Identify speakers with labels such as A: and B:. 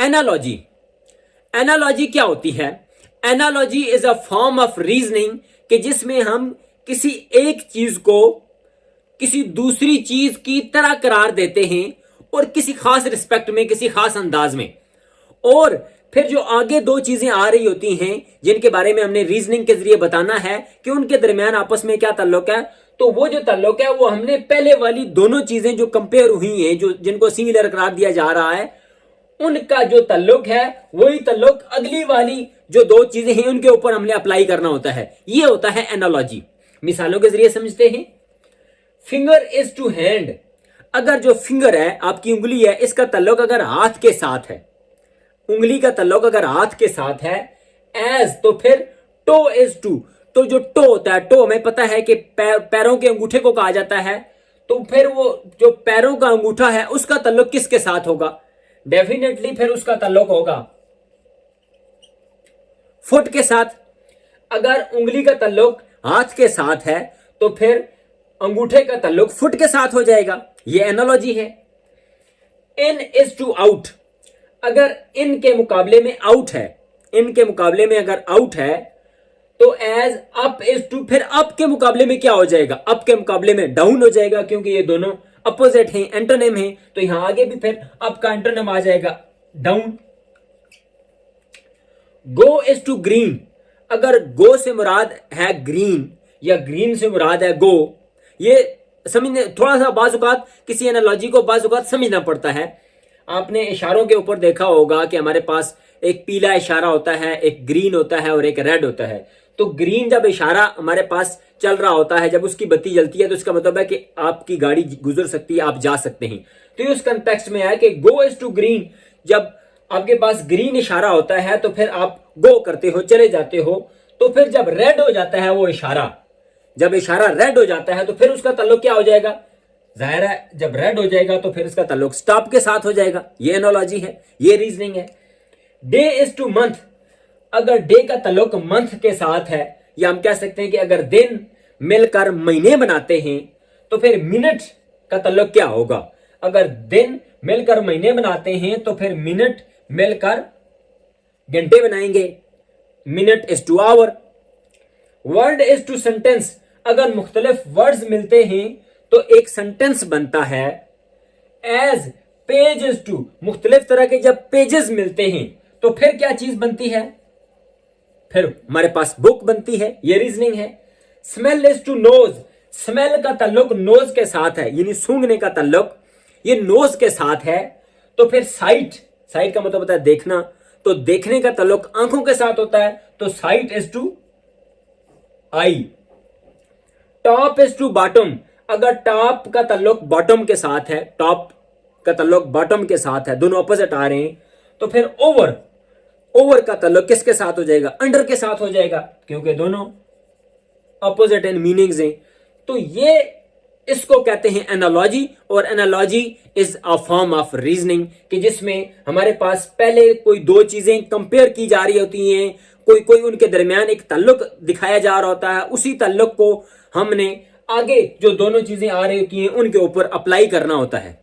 A: Analogy. Analogy क्या होती है? Analogy is a form of reasoning कि जिसमें हम किसी एक चीज को किसी दूसरी चीज की तरह करार देते हैं और किसी खास रिस्पेक्ट में, किसी खास अंदाज में, और फिर जो आगे दो चीजें आ रही होती हैं जिनके बारे में हमने रीजनिंग के जरिए बताना है कि उनके दरमियान आपस में क्या ताल्लुक है, तो वो जो ताल्लुक है वो हमने पहले वाली दोनों चीजें जो कंपेयर हुई हैं, जो जिनको सिमिलर करार दिया जा रहा है, उनका जो ताल्लुक है वही ताल्लुक अगली वाली जो दो चीजें हैं उनके ऊपर हमने अप्लाई करना होता है। ये होता है एनालॉजी। मिसालों के जरिए समझते हैं। Finger is to hand. अगर जो फिंगर है, आपकी उंगली है, इसका ताल्लुक अगर हाथ के साथ है, उंगली का ताल्लुक अगर हाथ के साथ है, एज, तो फिर टो इज टू। तो जो टो होता है, टो हमें पता है कि पैरों के अंगूठे को कहा जाता है, तो फिर वो जो पैरों का अंगूठा है उसका ताल्लुक किसके साथ होगा? डेफिनेटली फिर उसका ताल्लुक होगा फुट के साथ। अगर उंगली का ताल्लुक हाथ के साथ है तो फिर अंगूठे का ताल्लुक फुट के साथ हो जाएगा। ये एनालॉजी है। इन इज टू आउट। अगर इन के मुकाबले में आउट है, इन के मुकाबले में अगर आउट है तो एज अप इज टू, फिर अप के मुकाबले में क्या हो जाएगा? अप के मुकाबले में डाउन हो जाएगा, क्योंकि ये दोनों अपोजिट हैं, एंटोनिम हैं, तो यहां आगे भी फिर अप का एंटोनिम आ जाएगा down. Go is to green. अगर गो से मुराद है ग्रीन या ग्रीन से मुराद है गो, ये समझने थोड़ा सा बाजुकात किसी एनालॉजी को बाजुकात समझना पड़ता है। आपने इशारों के ऊपर देखा होगा कि हमारे पास एक पीला इशारा होता है, एक ग्रीन होता है और एक रेड होता है। तो ग्रीन जब इशारा हमारे पास चल रहा होता है, जब उसकी बत्ती जलती है, तो इसका मतलब है कि आपकी गाड़ी गुजर सकती है, आप जा सकते हैं। तो उस कंटेक्स्ट में है कि गो इज टू ग्रीन। जब आपके पास ग्रीन इशारा होता है तो फिर आप गो करते हो, चले जाते हो। तो फिर जब रेड हो जाता है वो इशारा, जब इशारा रेड हो जाता है तो फिर उसका ताल्लुक क्या हो जाएगा? जाहिर है जब रेड हो जाएगा तो फिर इसका ताल्लुक स्टॉप के साथ हो जाएगा। ये एनालॉजी है, ये रीजनिंग है। Day is two month. अगर डे का ताल्लुक मंथ के साथ है, या हम कह सकते हैं कि अगर दिन मिलकर महीने बनाते हैं तो फिर मिनट का ताल्लुक क्या होगा? अगर दिन मिलकर महीने बनाते हैं तो फिर मिनट मिलकर घंटे बनाएंगे। Minute is to hour. Word is to sentence. अगर मुख्तलिफ वर्ड्स मिलते हैं तो एक सेंटेंस बनता है। Age page is to. मुख्तलिफ तरह के जब पेजेस मिलते हैं तो फिर क्या चीज बनती है? फिर हमारे पास बुक बनती है। ये रीजनिंग है। Smell is to nose. Smell का ताल्लुक नोज के साथ है, यानी सूंघने का ताल्लुक ये नोज के साथ है। तो फिर साइट, साइट का मतलब होता है देखना, तो देखने का ताल्लुक आंखों के साथ होता है, तो sight is to eye. Top is to bottom. अगर टॉप का ताल्लुक बॉटम के साथ है, टॉप का ताल्लुक बॉटम के साथ है, दोनों अपोजिट आ रहे हैं, तो फिर ओवर, ओवर का ताल्लुक किसके साथ हो जाएगा? अंडर के साथ हो जाएगा, क्योंकि दोनों अपोजिट इन मीनिंग्स हैं। तो ये इसको कहते हैं एनालॉजी। और analogy is a form of reasoning कि जिसमें हमारे पास पहले कोई दो चीजें कंपेयर की जा रही होती हैं, कोई कोई उनके दरमियान एक ताल्लुक दिखाया जा रहा होता है, उसी ताल्लुक को हमने आगे जो दोनों चीजें आ रही होती हैं उनके ऊपर अप्लाई करना होता है।